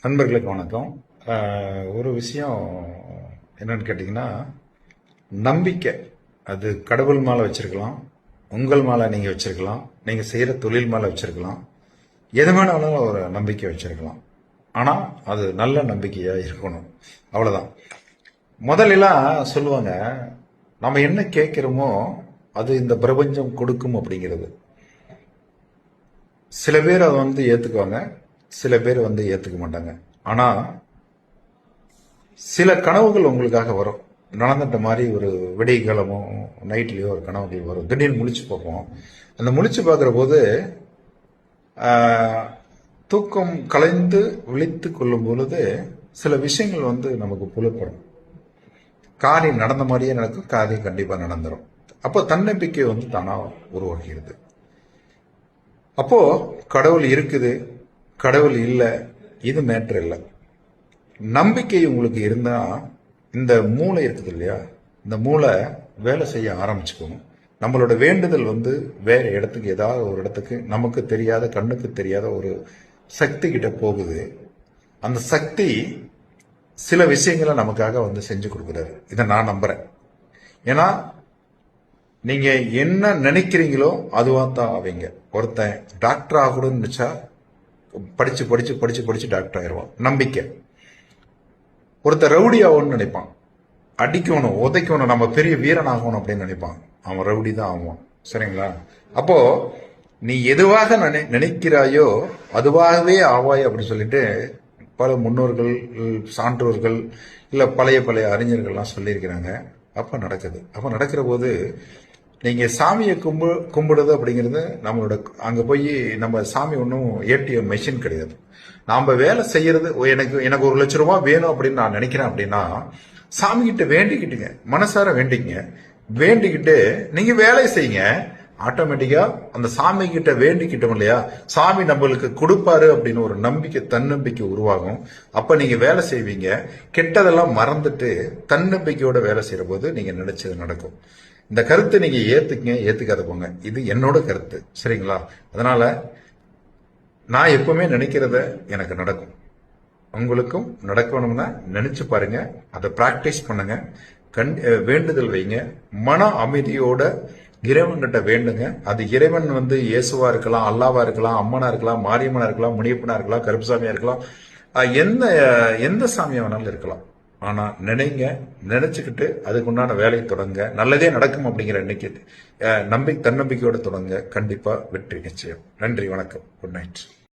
நண்பர்களுக்கு வணக்கம். ஒரு விஷயம் என்னன்னு கேட்டிங்கன்னா, நம்பிக்கை. அது கடவுள் மேலே வச்சிருக்கலாம், உங்கள் மேலே நீங்கள் வச்சிருக்கலாம், நீங்கள் செய்கிற தொழில் மேலே வச்சிருக்கலாம், எது வேணாலும் ஒரு நம்பிக்கை வச்சிருக்கலாம். ஆனால் அது நல்ல நம்பிக்கையாக இருக்கணும். அவ்வளோதான். முதலெல்லாம் சொல்லுவாங்க, நம்ம என்ன கேட்குறோமோ அது இந்த பிரபஞ்சம் கொடுக்கும் அப்படிங்கிறது. சில பேர் அதை ஏற்றுக்குவாங்க, சில பேர் ஏற்றுக்க மாட்டாங்க. ஆனால் சில கனவுகள் உங்களுக்காக வரும். நடந்துட்ட மாதிரி ஒரு விடிய காலமோ நைட்லேயோ ஒரு கனவுகள் வரும். திடீர்னு முழிச்சு பார்ப்போம். அந்த முழிச்சு பார்க்குற போது தூக்கம் கலைந்து விழித்து கொள்ளும் பொழுது சில விஷயங்கள் நமக்கு புலப்படும். காரியம் நடந்த மாதிரியே நடக்கும், காரியம் கண்டிப்பாக நடந்துடும். அப்போ தன்னம்பிக்கை தானாக உருவாகிறது. அப்போ கடவுள் இருக்குது, கடவுள் இல்லை, இது மேட்ரு இல்லை. நம்பிக்கை உங்களுக்கு இருந்தா இந்த மூளை இருக்குது இல்லையா, இந்த மூளை வேலை செய்ய ஆரம்பிச்சுக்கணும். நம்மளோட வேண்டுதல் வேற இடத்துக்கு, ஏதாவது ஒரு இடத்துக்கு நமக்கு தெரியாத, கண்ணுக்கு தெரியாத ஒரு சக்தி கிட்ட போகுது. அந்த சக்தி சில விஷயங்களை நமக்காக செஞ்சு கொடுக்குறாரு. இதை நான் நம்புறேன். ஏன்னா நீங்க என்ன நினைக்கிறீங்களோ அதுவா தான் ஆவீங்க. ஒருத்தன் டாக்டர் ஆகணும்னு நினைச்சா படிச்சு படிச்சு படிச்சு படிச்சு டாக்டர் ஆயிடுவான். நம்பிக்கை. ஒருத்தர் ரவுடி ஆகணும்னு நினைப்பான், அடிக்கணும், உதைக்கணும், நம்ம பெரிய வீரன் ஆகணும் அப்படின்னு நினைப்பான். அவன் ரவுடி தான் ஆகுவான். சரிங்களா? அப்போ நீ எதுவாக நினைக்கிறாயோ அதுவாகவே ஆவாய் அப்படின்னு சொல்லிட்டு பல முன்னோர்கள், சான்றோர்கள், இல்ல பழைய பழைய அறிஞர்கள்லாம் சொல்லியிருக்கிறாங்க. அப்ப நடக்குது. அப்ப நடக்கிற போது நீங்க சாமியை கும்பிடுறது அப்படிங்கிறது நம்மளோட, அங்க போய் நம்ம சாமி ஒன்றும் ஏடிஎம் மெஷின் கிடையாது. நாம வேலை செய்யறது, எனக்கு 1 லட்சம் ரூபாய் வேணும் அப்படின்னு நான் நினைக்கிறேன் அப்படின்னா சாமி கிட்ட வேண்டிக்கிட்டுங்க, மனசார வேண்டிக்கிட்டு நீங்க வேலையை செய்யுங்க. ஆட்டோமேட்டிக்கா அந்த சாமி கிட்ட வேண்டிக்கிட்டோம் இல்லையா, சாமி நம்மளுக்கு கொடுப்பாரு அப்படின்னு ஒரு நம்பிக்கை, தன்னம்பிக்கை உருவாகும். அப்ப நீங்க வேலை செய்வீங்க. கெட்டதெல்லாம் மறந்துட்டு தன்னம்பிக்கையோட வேலை செய்யற போது நீங்க நினைச்சது நடக்கும். இந்த கருத்தை நீங்க ஏத்துக்கங்க, ஏத்துக்காத போங்க. இது என்னோட கருத்து. சரிங்களா? அதனால நான் எப்பவுமே நினைக்கிறத எனக்கு நடக்கும். உங்களுக்கும் நடக்கணும்னா நினைச்சு பாருங்க, அதை பிராக்டிஸ் பண்ணுங்க, வேண்டுதல் வைங்க, மன அமைதியோட இறைவன்கிட்ட வேண்டுங்க. அது இறைவன் இயேசுவா இருக்கலாம், அல்லாவா இருக்கலாம், அம்மனா இருக்கலாம், மாரியம்மனா இருக்கலாம், முனியப்பனா இருக்கலாம், கருப்புசாமியா இருக்கலாம், எந்த சாமியா வேணாலும் இருக்கலாம். ஆனா நினைங்க, நினைச்சுக்கிட்டு அதுக்குண்டான வேலையை தொடங்க. நல்லதே நடக்கும் அப்படிங்கிற எண்ணிக்கை தன்னம்பிக்கையோட தொடங்க. கண்டிப்பா வெற்றி நிச்சயம். நன்றி, வணக்கம், குட் நைட்.